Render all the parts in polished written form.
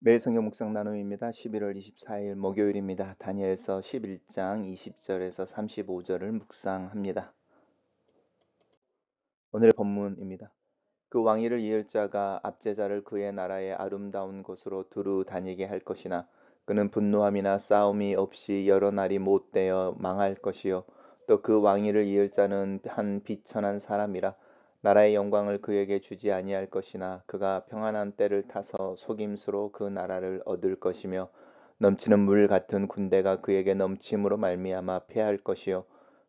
매일 성경 묵상 나눔입니다. 11월 24일 목요일입니다. 다니엘서 11장 20절에서 35절을 묵상합니다. 오늘의 본문입니다. 그 왕위를 이을 자가 압제자를 그의 나라의 아름다운 곳으로 두루 다니게 할 것이나 그는 분노함이나 싸움이 없이 여러 날이 못되어 망할 것이요 또 그 왕위를 이을 자는 한 비천한 사람이라 나라의 영광을 그에게 주지 아니할 것이나 그가 평안한 때를 타서 속임수로 그 나라를 얻을 것이며 넘치는 물 같은 군대가 그에게 넘침으로 말미암아 패할 것이요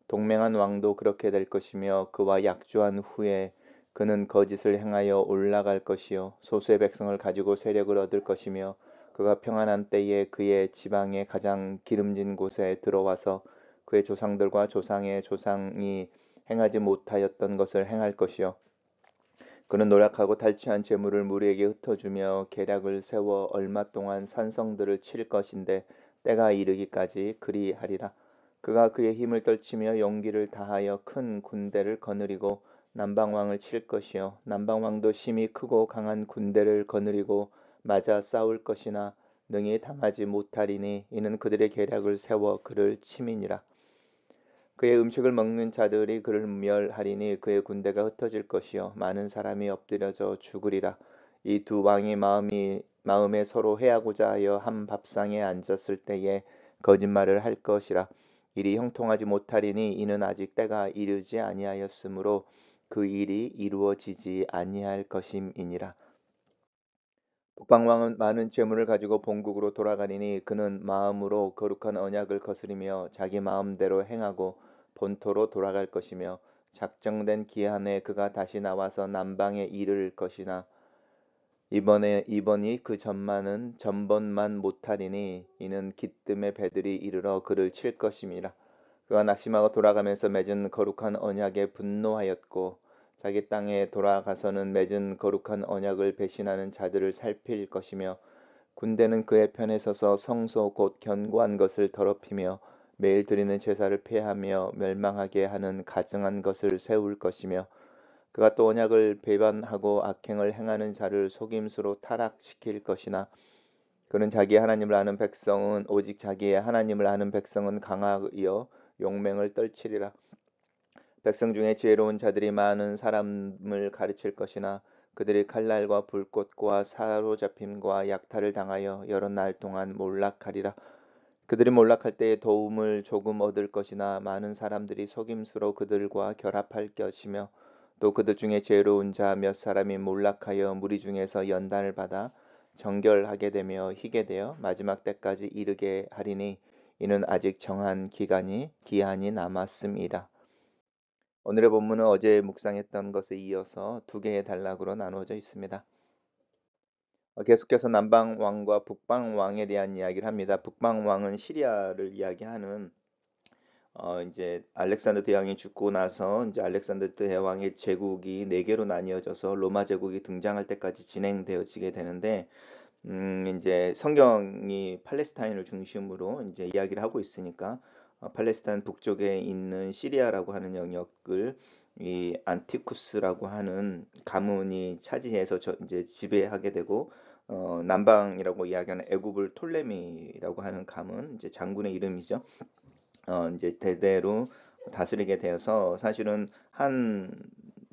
동맹한 왕도 그렇게 될 것이며 그와 약조한 후에 그는 거짓을 행하여 올라갈 것이요 소수의 백성을 가지고 세력을 얻을 것이며 그가 평안한 때에 그의 지방의 가장 기름진 곳에 들어와서 그의 조상들과 조상의 조상이 행하지 못하였던 것을 행할 것이요 그는 노력하고 탈취한 재물을 무리에게 흩어주며 계략을 세워 얼마 동안 산성들을 칠 것인데 때가 이르기까지 그리하리라. 그가 그의 힘을 떨치며 용기를 다하여 큰 군대를 거느리고 남방왕을 칠 것이요 남방왕도 심히 크고 강한 군대를 거느리고 맞아 싸울 것이나 능히 당하지 못하리니 이는 그들의 계략을 세워 그를 침이니라. 그의 음식을 먹는 자들이 그를 멸하리니 그의 군대가 흩어질 것이요 많은 사람이 엎드려져 죽으리라. 이 두 왕이 마음에 서로 해하고자 하여 한 밥상에 앉았을 때에 거짓말을 할 것이라. 일이 형통하지 못하리니 이는 아직 때가 이르지 아니하였으므로 그 일이 이루어지지 아니할 것임이니라. 북방왕은 많은 재물을 가지고 본국으로 돌아가리니 그는 마음으로 거룩한 언약을 거스리며 자기 마음대로 행하고 본토로 돌아갈 것이며 작정된 기한에 그가 다시 나와서 남방에 이를 것이나 이번이 그 전번만 못하리니 이는 기뜸의 배들이 이르러 그를 칠 것임이라. 그가 낙심하고 돌아가면서 맺은 거룩한 언약에 분노하였고 자기 땅에 돌아가서는 맺은 거룩한 언약을 배신하는 자들을 살필 것이며 군대는 그의 편에 서서 성소 곧 견고한 것을 더럽히며 매일 드리는 제사를 폐하며 멸망하게 하는 가증한 것을 세울 것이며 그가 또 언약을 배반하고 악행을 행하는 자를 속임수로 타락시킬 것이나 그는 자기의 하나님을 아는 백성은 오직 자기의 하나님을 아는 백성은 강하여 용맹을 떨치리라. 백성 중에 지혜로운 자들이 많은 사람을 가르칠 것이나 그들이 칼날과 불꽃과 사로잡힘과 약탈을 당하여 여러 날 동안 몰락하리라. 그들이 몰락할 때에 도움을 조금 얻을 것이나 많은 사람들이 속임수로 그들과 결합할 것이며 또 그들 중에 지혜로운 자 몇 사람이 몰락하여 무리 중에서 연단을 받아 정결하게 되며 희게 되어 마지막 때까지 이르게 하리니 이는 아직 정한 기한이 남았음이라. 오늘의 본문은 어제 묵상했던 것에 이어서 두 개의 단락으로 나누어져 있습니다. 계속해서 남방 왕과 북방 왕에 대한 이야기를 합니다. 북방 왕은 시리아를 이야기하는 이제 알렉산더 대왕이 죽고 나서 이제 알렉산더 대왕의 제국이 네 개로 나뉘어져서 로마 제국이 등장할 때까지 진행되어지게 되는데 이제 성경이 팔레스타인을 중심으로 이제 이야기를 하고 있으니까 팔레스타인 북쪽에 있는 시리아라고 하는 영역을 이 안티쿠스라고 하는 가문이 차지해서 이제 지배하게 되고 남방이라고 이야기하는 애굽을 톨레미라고 하는 가문 이제 장군의 이름이죠. 이제 대대로 다스리게 되어서 사실은 한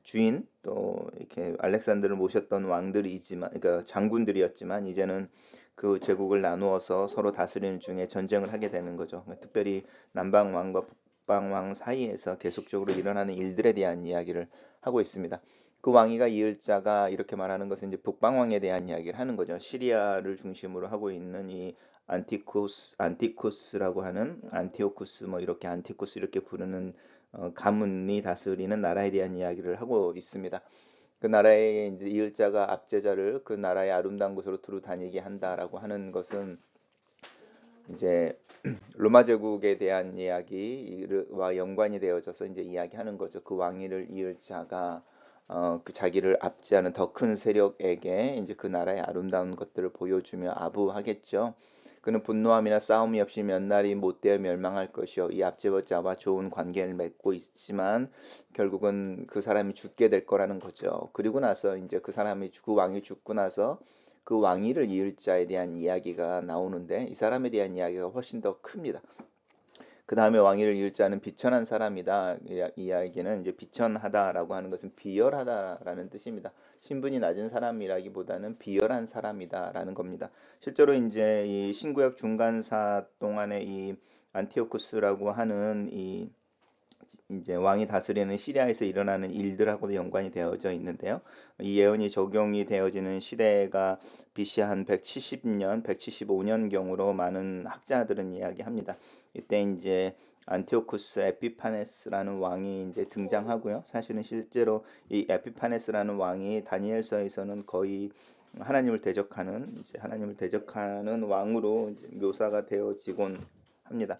주인 또 이렇게 알렉산더를 모셨던 왕들이지만 그러니까 장군들이었지만 이제는 그 제국을 나누어서 서로 다스리는 중에 전쟁을 하게 되는 거죠. 특별히 남방 왕과 북방 왕 사이에서 계속적으로 일어나는 일들에 대한 이야기를 하고 있습니다. 그 왕위가 이을 자가 이렇게 말하는 것은 이제 북방 왕에 대한 이야기를 하는 거죠. 시리아를 중심으로 하고 있는 이 안티쿠스라고 하는 안티오쿠스 뭐 이렇게 안티쿠스 이렇게 부르는 가문이 다스리는 나라에 대한 이야기를 하고 있습니다. 그 나라의 이제 이을 자가 압제자를 그 나라의 아름다운 곳으로 두루 다니게 한다라고 하는 것은 이제 로마 제국에 대한 이야기와 연관이 되어져서 이제 이야기하는 거죠. 그 왕위를 이을 자가 그 자기를 압제하는 더 큰 세력에게 이제 그 나라의 아름다운 것들을 보여주며 아부하겠죠. 그는 분노함이나 싸움이 없이 몇 날이 못되어 멸망할 것이요 이 압제자와 좋은 관계를 맺고 있지만 결국은 그 사람이 죽게 될 거라는 거죠. 그리고 나서 이제 그 왕이 죽고 나서 그 왕위를 이을 자에 대한 이야기가 나오는데 이 사람에 대한 이야기가 훨씬 더 큽니다. 그 다음에 왕위를 이을 자는 비천한 사람이다. 이 이야기는 이제 비천하다라고 하는 것은 비열하다라는 뜻입니다. 신분이 낮은 사람이라기보다는 비열한 사람이다라는 겁니다. 실제로 이제 이 신구약 중간사 동안에 이 안티오쿠스라고 하는 이 이제 왕이 다스리는 시리아에서 일어나는 일들하고도 연관이 되어져 있는데요. 이 예언이 적용이 되어지는 시대가 BC 한 170년, 175년경으로 많은 학자들은 이야기합니다. 이때 이제 안티오쿠스 에피파네스라는 왕이 이제 등장하고요. 사실은 실제로 이 에피파네스라는 왕이 다니엘서에서는 거의 하나님을 대적하는 왕으로 이제 묘사가 되어지곤 합니다.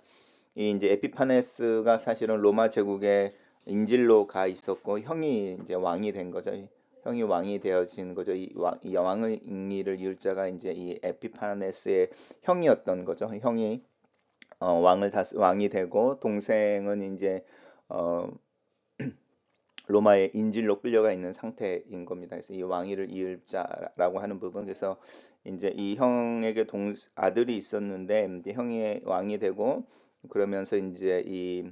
이 이제 에피파네스가 사실은 로마 제국의 인질로 가 있었고 형이 이제 왕이 된 거죠. 형이 왕이 되어진 거죠. 이 왕의 인리를 이을 자가 이제 이 에피파네스의 형이었던 거죠. 형이 왕이 되고 동생은 이제 어, 로마의 인질로 끌려가 있는 상태인 겁니다. 그래서 이 왕위를 이을 자라고 하는 부분, 그래서 이제 이 형에게 아들이 있었는데 이제 형이 왕이 되고 그러면서 이제 이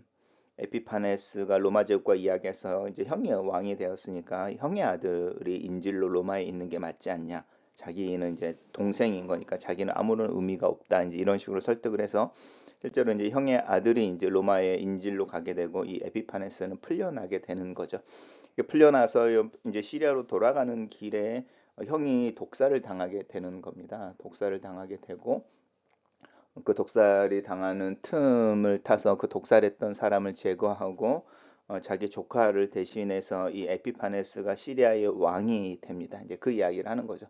에피파네스가 로마 제국과 이야기해서 이제 형이 왕이 되었으니까 형의 아들이 인질로 로마에 있는 게 맞지 않냐. 자기는 이제 동생인 거니까 자기는 아무런 의미가 없다. 이제 이런 식으로 설득을 해서 실제로 이제 형의 아들이 이제 로마의 인질로 가게 되고 이 에피파네스는 풀려나게 되는 거죠. 풀려나서 이제 시리아로 돌아가는 길에 형이 독살을 당하게 되는 겁니다. 독살을 당하게 되고 그 독살이 당하는 틈을 타서 그 독살했던 사람을 제거하고 자기 조카를 대신해서 이 에피파네스가 시리아의 왕이 됩니다. 이제 그 이야기를 하는 거죠.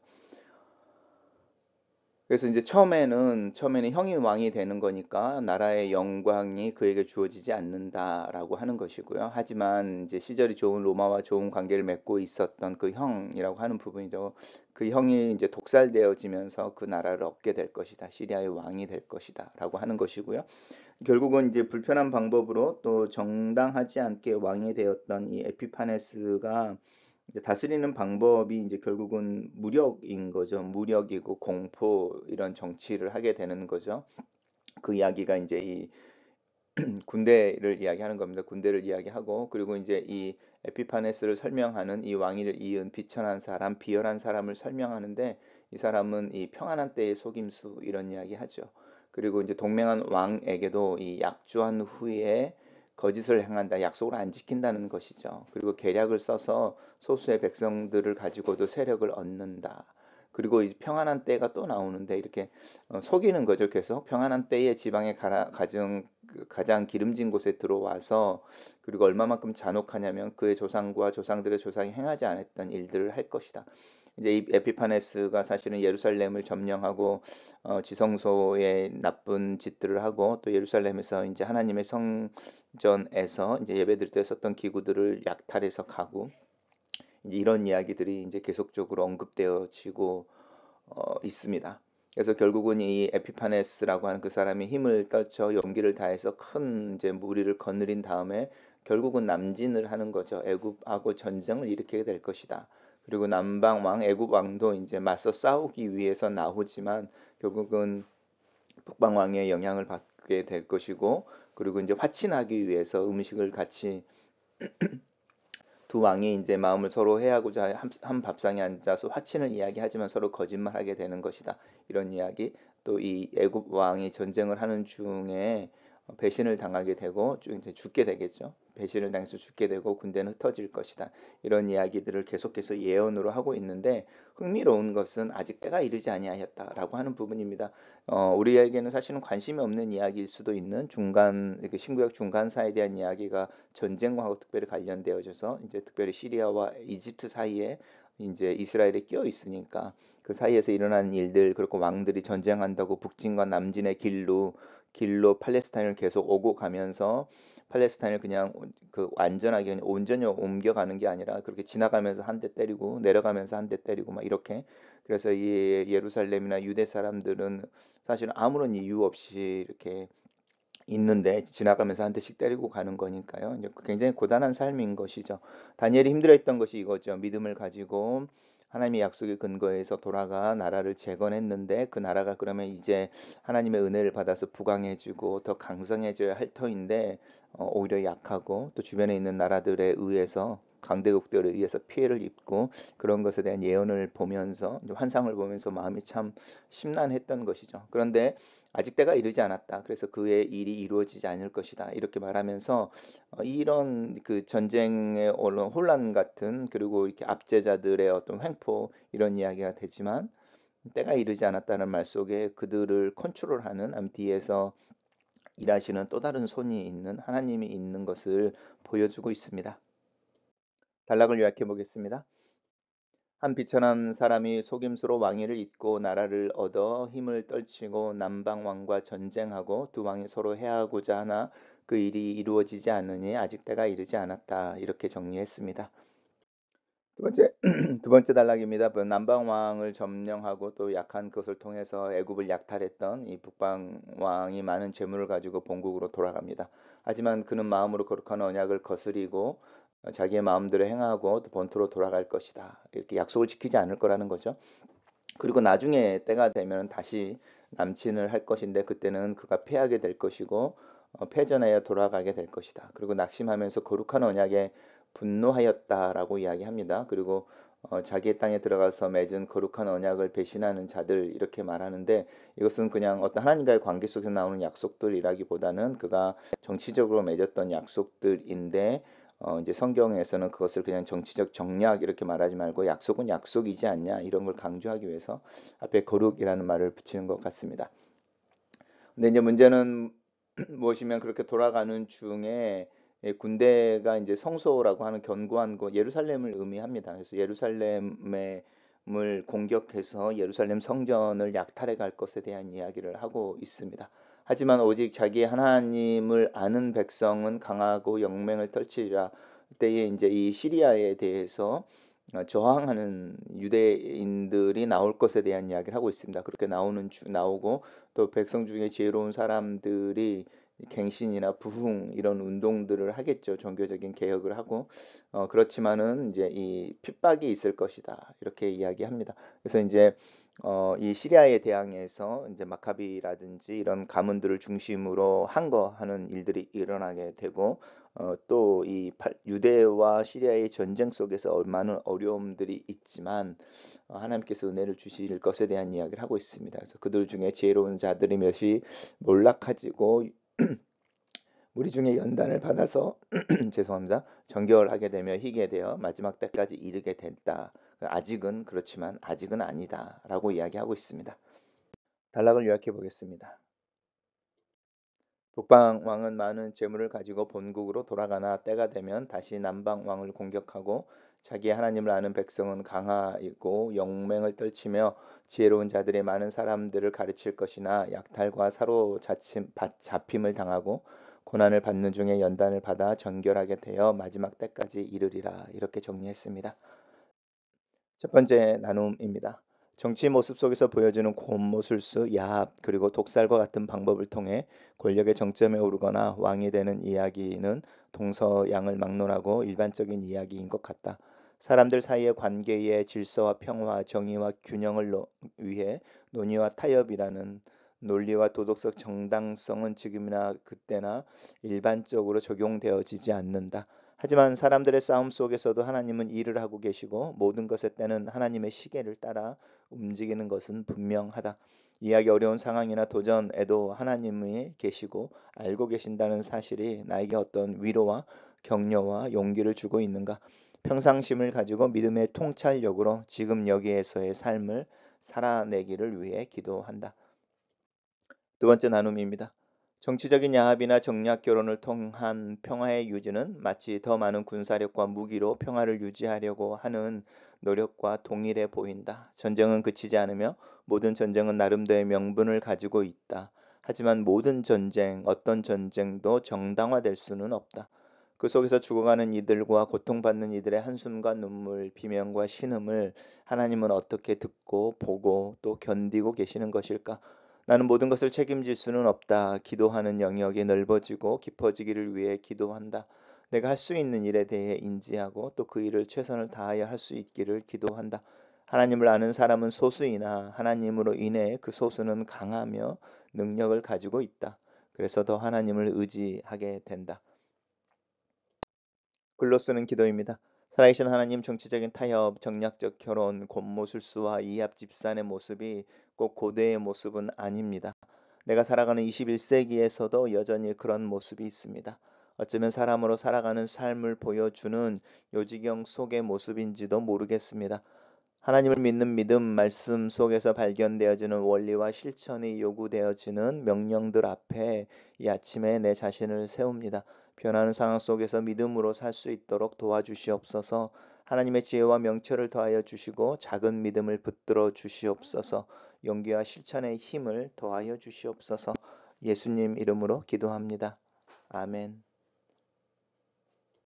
그래서 이제 처음에는 형이 왕이 되는 거니까 나라의 영광이 그에게 주어지지 않는다라고 하는 것이고요. 하지만 이제 시절이 좋은 로마와 좋은 관계를 맺고 있었던 그 형이라고 하는 부분이죠. 그 형이 이제 독살되어지면서 그 나라를 얻게 될 것이다. 시리아의 왕이 될 것이다라고 하는 것이고요. 결국은 이제 불편한 방법으로 또 정당하지 않게 왕이 되었던 이 에피파네스가 이제 다스리는 방법이 이제 결국은 무력인 거죠. 무력이고 공포 이런 정치를 하게 되는 거죠. 그 이야기가 이제 이 군대를 이야기하는 겁니다. 군대를 이야기하고 그리고 이제 이 에피파네스를 설명하는 이 왕위를 이은 비천한 사람, 비열한 사람을 설명하는데 이 사람은 이 평안한 때의 속임수 이런 이야기 하죠. 그리고 이제 동맹한 왕에게도 이 약조한 후에 거짓을 행한다, 약속을 안 지킨다는 것이죠. 그리고 계략을 써서 소수의 백성들을 가지고도 세력을 얻는다. 그리고 이 평안한 때가 또 나오는데 이렇게 속이는 거죠. 계속 평안한 때에 지방의 가장 기름진 곳에 들어와서 그리고 얼마만큼 잔혹하냐면 그의 조상과 조상들의 조상이 행하지 않았던 일들을 할 것이다. 이제 이 에피파네스가 사실은 예루살렘을 점령하고 지성소에 나쁜 짓들을 하고 또 예루살렘에서 이제 하나님의 성전에서 이제 예배드릴 때 썼던 기구들을 약탈해서 가고 이제 이런 이야기들이 이제 계속적으로 언급되어지고 있습니다. 그래서 결국은 이 에피파네스라고 하는 그 사람이 힘을 떨쳐 용기를 다해서 큰 이제 무리를 거느린 다음에 결국은 남진을 하는 거죠. 애굽하고 전쟁을 일으키게 될 것이다. 그리고 남방 왕 애굽 왕도 이제 맞서 싸우기 위해서 나오지만 결국은 북방 왕의 영향을 받게 될 것이고 그리고 이제 화친하기 위해서 음식을 같이 두 왕이 이제 마음을 서로 해하고자 한 밥상에 앉아서 화친을 이야기하지만 서로 거짓말하게 되는 것이다. 이런 이야기. 또 이 애굽 왕이 전쟁을 하는 중에 배신을 당하게 되고 이제 죽게 되겠죠. 배신을 당해서 죽게 되고 군대는 흩어질 것이다. 이런 이야기들을 계속해서 예언으로 하고 있는데 흥미로운 것은 아직 때가 이르지 아니하였다라고 하는 부분입니다. 우리에게는 사실은 관심이 없는 이야기일 수도 있는 이렇게 신구약 중간사에 대한 이야기가 전쟁과 특별히 관련되어져서 이제 특별히 시리아와 이집트 사이에 이제 이스라엘이 끼어 있으니까 그 사이에서 일어나는 일들 그리고 왕들이 전쟁한다고 북진과 남진의 길로 팔레스타인을 계속 오고 가면서 팔레스타인을 그냥 그 완전하게 그냥 온전히 옮겨가는 게 아니라 그렇게 지나가면서 한 대 때리고 내려가면서 한 대 때리고 막 이렇게 그래서 이 예루살렘이나 유대 사람들은 사실 아무런 이유 없이 이렇게 있는데 지나가면서 한 대씩 때리고 가는 거니까요. 이제 굉장히 고단한 삶인 것이죠. 다니엘이 힘들어했던 것이 이거죠. 믿음을 가지고 하나님의 약속의 근거에서 돌아가 나라를 재건했는데 그 나라가 그러면 이제 하나님의 은혜를 받아서 부강해지고 더 강성해져야 할 터인데 오히려 약하고 또 주변에 있는 나라들에 의해서 강대국들에 의해서 피해를 입고 그런 것에 대한 예언을 보면서 환상을 보면서 마음이 참 심란했던 것이죠. 그런데 아직 때가 이르지 않았다. 그래서 그의 일이 이루어지지 않을 것이다. 이렇게 말하면서 이런 그 전쟁의 혼란 같은 그리고 이렇게 압제자들의 어떤 횡포 이런 이야기가 되지만 때가 이르지 않았다는 말 속에 그들을 컨트롤하는 뒤에서 일하시는 또 다른 손이 있는 하나님이 있는 것을 보여주고 있습니다. 단락을 요약해 보겠습니다. 한 비천한 사람이 속임수로 왕위를 잇고 나라를 얻어 힘을 떨치고 남방 왕과 전쟁하고 두 왕이 서로 해하고자 하나 그 일이 이루어지지 않으니 아직 때가 이르지 않았다. 이렇게 정리했습니다. 두 번째 두 번째 단락입니다. 남방 왕을 점령하고 또 약한 것을 통해서 애굽을 약탈했던 이 북방 왕이 많은 재물을 가지고 본국으로 돌아갑니다. 하지만 그는 마음으로 거룩한 언약을 거스리고 자기의 마음대로 행하고 또 본토로 돌아갈 것이다. 이렇게 약속을 지키지 않을 거라는 거죠. 그리고 나중에 때가 되면 다시 남친을 할 것인데 그때는 그가 패하게 될 것이고 패전하여 돌아가게 될 것이다. 그리고 낙심하면서 거룩한 언약에 분노하였다라고 이야기합니다. 그리고 자기의 땅에 들어가서 맺은 거룩한 언약을 배신하는 자들 이렇게 말하는데 이것은 그냥 어떤 하나님과의 관계 속에서 나오는 약속들이라기보다는 그가 정치적으로 맺었던 약속들인데 이제 성경에서는 그것을 그냥 정치적 정략 이렇게 말하지 말고 약속은 약속이지 않냐 이런 걸 강조하기 위해서 앞에 거룩이라는 말을 붙이는 것 같습니다. 근데 이제 문제는 무엇이면 그렇게 돌아가는 중에 군대가 이제 성소라고 하는 견고한 곳 예루살렘을 의미합니다. 그래서 예루살렘을 공격해서 예루살렘 성전을 약탈해 갈 것에 대한 이야기를 하고 있습니다. 하지만 오직 자기 하나님을 아는 백성은 강하고 영맹을 떨치리라. 그때에 이제 이 시리아에 대해서 저항하는 유대인들이 나올 것에 대한 이야기를 하고 있습니다. 그렇게 나오고 또 백성 중에 지혜로운 사람들이 갱신이나 부흥 이런 운동들을 하겠죠. 종교적인 개혁을 하고 그렇지만은 이제 이 핍박이 있을 것이다. 이렇게 이야기합니다. 그래서 이제 이 시리아에 대항해서 이제 마카비라든지 이런 가문들을 중심으로 하는 일들이 일어나게 되고 또 이 유대와 시리아의 전쟁 속에서 많은 어려움들이 있지만 하나님께서 은혜를 주실 것에 대한 이야기를 하고 있습니다. 그래서 그들 중에 지혜로운 자들이 몇이 몰락하지고 무리 중에 연단을 받아서 죄송합니다. 정결하게 되며 희게 되어 마지막 때까지 이르게 됐다. 아직은 그렇지만 아직은 아니다라고 이야기하고 있습니다. 단락을 요약해 보겠습니다. 북방 왕은 많은 재물을 가지고 본국으로 돌아가나 때가 되면 다시 남방 왕을 공격하고 자기 하나님을 아는 백성은 강하고 영맹을 떨치며 지혜로운 자들의 많은 사람들을 가르칠 것이나 약탈과 잡힘을 당하고 고난을 받는 중에 연단을 받아 정결하게 되어 마지막 때까지 이르리라. 이렇게 정리했습니다. 첫 번째 나눔입니다. 정치 모습 속에서 보여주는 곤모술수, 야합, 그리고 독살과 같은 방법을 통해 권력의 정점에 오르거나 왕이 되는 이야기는 동서양을 막론하고 일반적인 이야기인 것 같다. 사람들 사이의 관계의 질서와 평화, 정의와 균형을 위해 논의와 타협이라는 논리와 도덕적 정당성은 지금이나 그때나 일반적으로 적용되어지지 않는다. 하지만 사람들의 싸움 속에서도 하나님은 일을 하고 계시고 모든 것의 때는 하나님의 시계를 따라 움직이는 것은 분명하다. 이해하기 어려운 상황이나 도전에도 하나님이 계시고 알고 계신다는 사실이 나에게 어떤 위로와 격려와 용기를 주고 있는가? 평상심을 가지고 믿음의 통찰력으로 지금 여기에서의 삶을 살아내기를 위해 기도한다. 두 번째 나눔입니다. 정치적인 야합이나 정략 결혼을 통한 평화의 유지는 마치 더 많은 군사력과 무기로 평화를 유지하려고 하는 노력과 동일해 보인다. 전쟁은 그치지 않으며 모든 전쟁은 나름대로의 명분을 가지고 있다. 하지만 모든 전쟁, 어떤 전쟁도 정당화될 수는 없다. 그 속에서 죽어가는 이들과 고통받는 이들의 한숨과 눈물, 비명과 신음을 하나님은 어떻게 듣고 보고 또 견디고 계시는 것일까? 나는 모든 것을 책임질 수는 없다. 기도하는 영역이 넓어지고 깊어지기를 위해 기도한다. 내가 할 수 있는 일에 대해 인지하고 또 그 일을 최선을 다하여 할 수 있기를 기도한다. 하나님을 아는 사람은 소수이나 하나님으로 인해 그 소수는 강하며 능력을 가지고 있다. 그래서 더 하나님을 의지하게 된다. 글로 쓰는 기도입니다. 살아계신 하나님, 정치적인 타협, 정략적 결혼, 권모술수와 이합 집산의 모습이 꼭 고대의 모습은 아닙니다. 내가 살아가는 21세기에서도 여전히 그런 모습이 있습니다. 어쩌면 사람으로 살아가는 삶을 보여주는 요지경 속의 모습인지도 모르겠습니다. 하나님을 믿는 믿음, 말씀 속에서 발견되어지는 원리와 실천이 요구되어지는 명령들 앞에 이 아침에 내 자신을 세웁니다. 변하는 상황 속에서 믿음으로 살 수 있도록 도와주시옵소서. 하나님의 지혜와 명철을 더하여 주시고 작은 믿음을 붙들어 주시옵소서. 용기와 실천의 힘을 더하여 주시옵소서. 예수님 이름으로 기도합니다. 아멘.